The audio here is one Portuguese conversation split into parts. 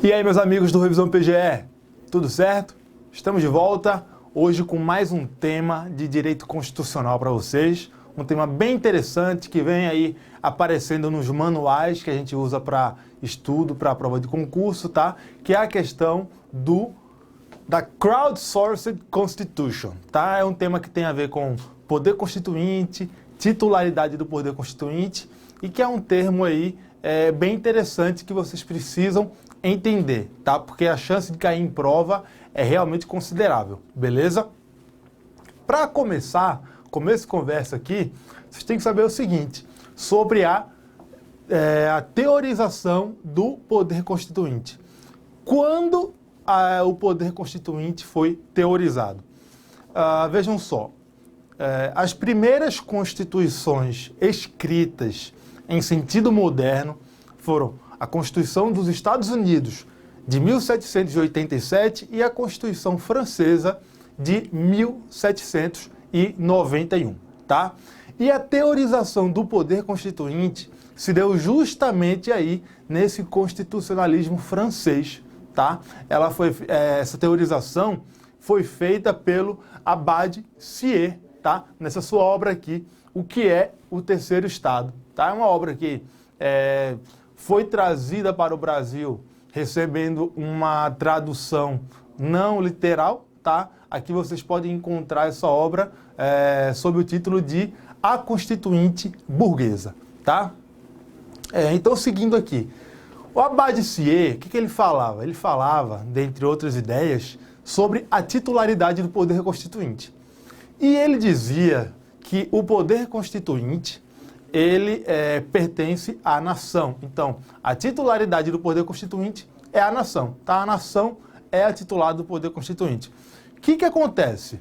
E aí, meus amigos do Revisão PGE, tudo certo? Estamos de volta hoje com mais um tema de direito constitucional para vocês, um tema bem interessante que vem aí aparecendo nos manuais que a gente usa para estudo, para prova de concurso, tá? Que é a questão da Crowdsourced Constitution, tá? É um tema que tem a ver com poder constituinte, titularidade do poder constituinte e que é um termo aí bem interessante que vocês precisam entender, tá? Porque a chance de cair em prova é realmente considerável, beleza? Para começo de conversa aqui, vocês têm que saber o seguinte, sobre a teorização do poder constituinte. Quando o poder constituinte foi teorizado? Vejam só, as primeiras constituições escritas em sentido moderno foram a Constituição dos Estados Unidos de 1787 e a Constituição Francesa de 1791, tá? E a teorização do poder constituinte se deu justamente aí nesse constitucionalismo francês, tá? Essa teorização foi feita pelo Abad Sieyès, tá? Nessa sua obra aqui, O que é o Terceiro Estado, tá? É uma obra que foi trazida para o Brasil recebendo uma tradução não literal, tá? Aqui vocês podem encontrar essa obra sob o título de A Constituinte Burguesa, tá? Então, seguindo aqui, o Abad Sieyès, o que ele falava? Ele falava, dentre outras ideias, sobre a titularidade do poder constituinte. E ele dizia que o poder constituinte ele pertence à nação. Então, a titularidade do poder constituinte é a nação, tá? A nação é a titular do poder constituinte. O que acontece?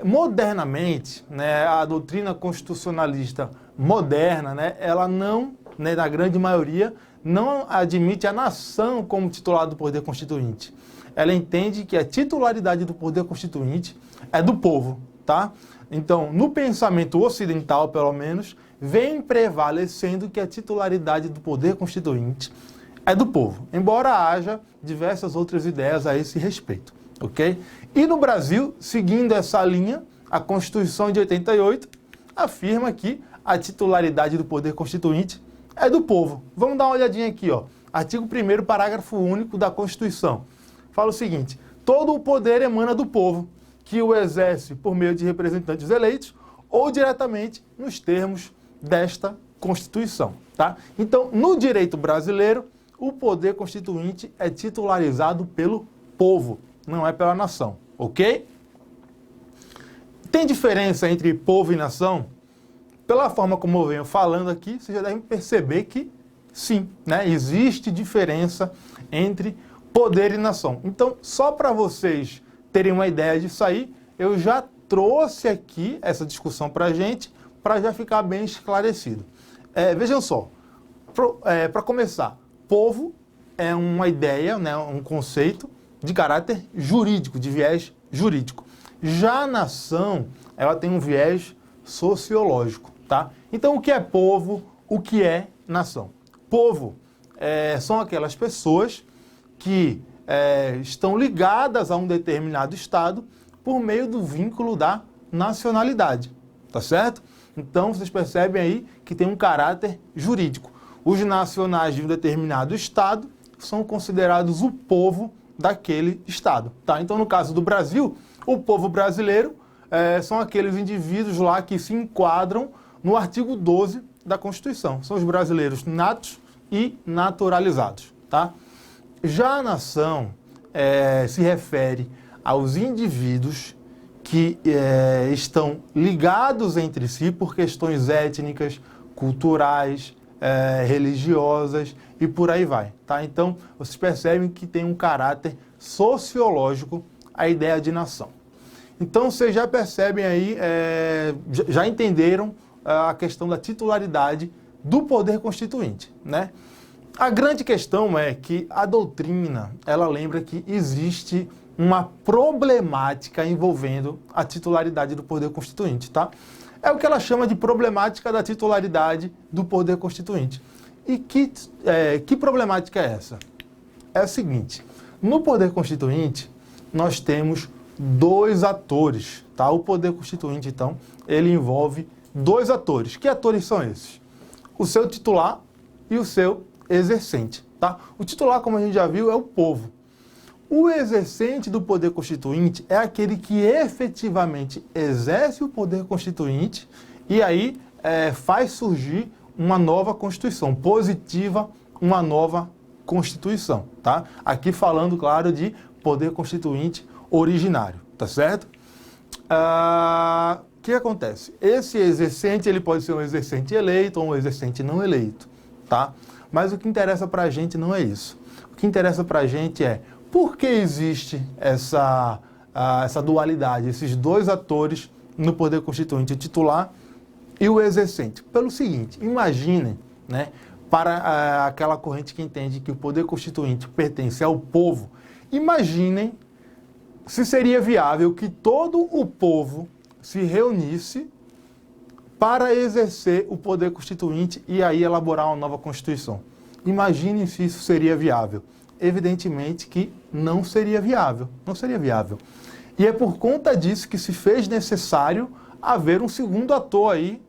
Modernamente, né, a doutrina constitucionalista moderna, né, ela não, né, na grande maioria, não admite a nação como titular do poder constituinte. Ela entende que a titularidade do poder constituinte é do povo, tá? Então, no pensamento ocidental, pelo menos, vem prevalecendo que a titularidade do poder constituinte é do povo, embora haja diversas outras ideias a esse respeito, ok? E no Brasil, seguindo essa linha, a Constituição de 88 afirma que a titularidade do poder constituinte é do povo. Vamos dar uma olhadinha aqui, ó. Artigo 1º, parágrafo único da Constituição. Fala o seguinte: todo o poder emana do povo, que o exerce por meio de representantes eleitos ou diretamente nos termos desta Constituição, tá? Então, no direito brasileiro, o poder constituinte é titularizado pelo povo, não é pela nação, ok? Tem diferença entre povo e nação? Pela forma como eu venho falando aqui, vocês já devem perceber que sim, né? Existe diferença entre poder e nação. Então, só para vocês terem uma ideia disso aí, eu já trouxe aqui essa discussão para a gente, para já ficar bem esclarecido. Vejam só, para começar, povo é uma ideia, né, um conceito de caráter jurídico, de viés jurídico. Já a nação, ela tem um viés sociológico, tá? Então, o que é povo, o que é nação? Povo são aquelas pessoas que estão ligadas a um determinado estado por meio do vínculo da nacionalidade, tá certo? Então, vocês percebem aí que tem um caráter jurídico. Os nacionais de um determinado estado são considerados o povo daquele estado, tá? Então, no caso do Brasil, o povo brasileiro são aqueles indivíduos lá que se enquadram no artigo 12 da Constituição. São os brasileiros natos e naturalizados, tá? Já a nação se refere aos indivíduos que estão ligados entre si por questões étnicas, culturais, religiosas e por aí vai, tá? Então, vocês percebem que tem um caráter sociológico a ideia de nação. Então, vocês já percebem aí, já entenderam a questão da titularidade do poder constituinte, né? A grande questão é que a doutrina, ela lembra que existe uma problemática envolvendo a titularidade do poder constituinte, tá? É o que ela chama de problemática da titularidade do poder constituinte. E que problemática é essa? é o seguinte, no poder constituinte, nós temos dois atores, tá? O poder constituinte, então, ele envolve dois atores. Que atores são esses? O seu titular e o seu exercente, tá? O titular, como a gente já viu, é o povo. O exercente do poder constituinte é aquele que efetivamente exerce o poder constituinte e aí faz surgir uma nova Constituição, positiva uma nova Constituição, tá? Aqui falando, claro, de poder constituinte originário, tá certo? O que acontece? Esse exercente, ele pode ser um exercente eleito ou um exercente não eleito, tá? Mas o que interessa pra gente não é isso. O que interessa pra gente é por que existe essa dualidade, esses dois atores no poder constituinte, o titular e o exercente. Pelo seguinte, imaginem, né, para aquela corrente que entende que o poder constituinte pertence ao povo, imaginem se seria viável que todo o povo se reunisse para exercer o poder constituinte e aí elaborar uma nova Constituição. Imaginem se isso seria viável. Evidentemente que não seria viável, não seria viável. E é por conta disso que se fez necessário haver um segundo ator aí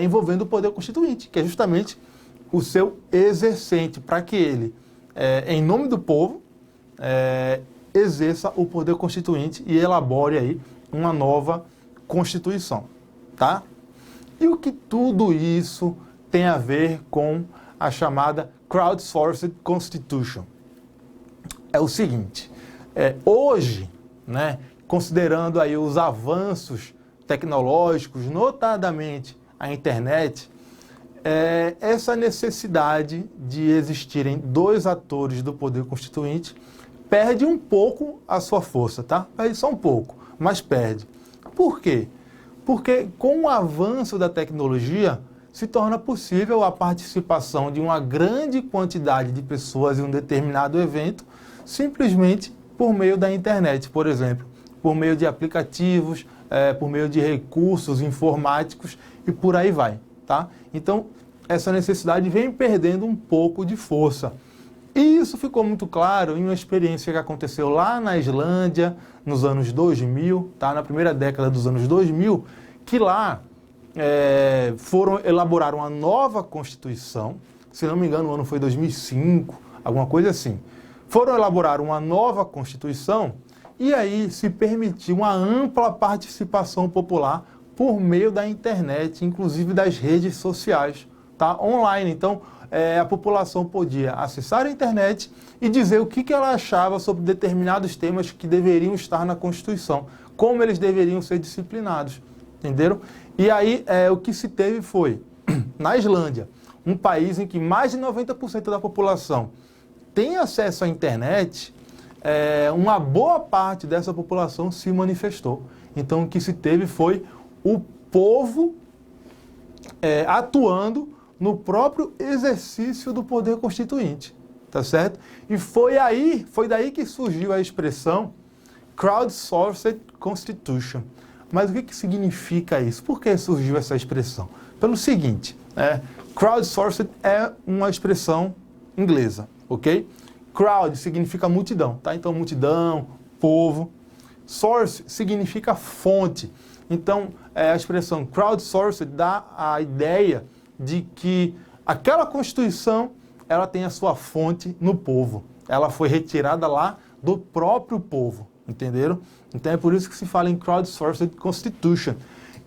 envolvendo o poder constituinte, que é justamente o seu exercente, para que ele, em nome do povo, exerça o poder constituinte e elabore aí uma nova Constituição, tá? E o que tudo isso tem a ver com a chamada Crowdsourced Constitution? É o seguinte, hoje, né, considerando aí os avanços tecnológicos, notadamente a internet, essa necessidade de existirem dois atores do poder constituinte perde um pouco a sua força, tá? Perde só um pouco, mas perde. Por quê? Porque com o avanço da tecnologia se torna possível a participação de uma grande quantidade de pessoas em um determinado evento simplesmente por meio da internet, por exemplo, por meio de aplicativos, por meio de recursos informáticos e por aí vai, tá? Então, essa necessidade vem perdendo um pouco de força. E isso ficou muito claro em uma experiência que aconteceu lá na Islândia, nos anos 2000, tá? Na primeira década dos anos 2000, que lá elaboraram uma nova Constituição, se não me engano o ano foi 2005, alguma coisa assim. Foram elaborar uma nova Constituição e aí se permitiu uma ampla participação popular por meio da internet, inclusive das redes sociais, tá? Online. Então, a população podia acessar a internet e dizer o que ela achava sobre determinados temas que deveriam estar na Constituição, como eles deveriam ser disciplinados, entenderam? E aí, o que se teve foi, na Islândia, um país em que mais de 90% da população tem acesso à internet, uma boa parte dessa população se manifestou. Então, o que se teve foi o povo atuando no próprio exercício do poder constituinte, tá certo? E foi daí que surgiu a expressão Crowdsourced Constitution. Mas o que significa isso? Por que surgiu essa expressão? Pelo seguinte, crowdsourced é uma expressão inglesa, ok? Crowd significa multidão, tá? Então, multidão, povo. Source significa fonte. Então, a expressão crowdsourced dá a ideia de que aquela Constituição, ela tem a sua fonte no povo. Ela foi retirada lá do próprio povo, entenderam? Então é por isso que se fala em Crowdsourced Constitution.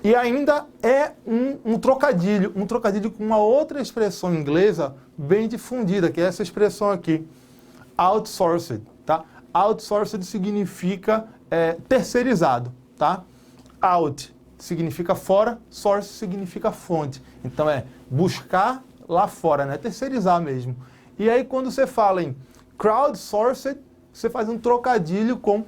E ainda é um trocadilho com uma outra expressão inglesa bem difundida, que é essa expressão aqui, outsourced, tá? Outsourced significa terceirizado, tá? Out significa fora, source significa fonte. Então buscar lá fora, né? Terceirizar mesmo. E aí quando você fala em crowdsourced, você faz um trocadilho com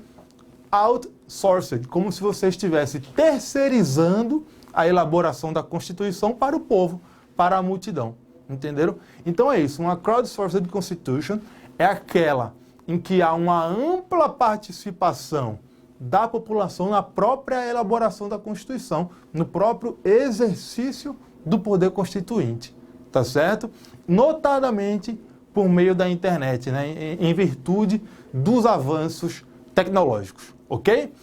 outsourced, como se você estivesse terceirizando a elaboração da Constituição para o povo, para a multidão. Entenderam? Então é isso, uma crowdsourced constitution é aquela em que há uma ampla participação da população na própria elaboração da Constituição, no próprio exercício do poder constituinte, tá certo? Notadamente por meio da internet, né? Em virtude dos avanços tecnológicos, ok?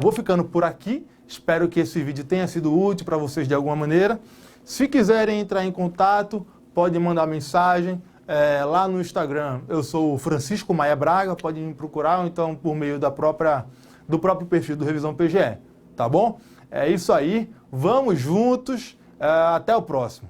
Vou ficando por aqui, espero que esse vídeo tenha sido útil para vocês de alguma maneira. Se quiserem entrar em contato, pode mandar mensagem lá no Instagram. Eu sou o Francisco Maia Braga, pode me procurar, ou então por meio do próprio perfil do Revisão PGE, tá bom? É isso aí, vamos juntos, até o próximo.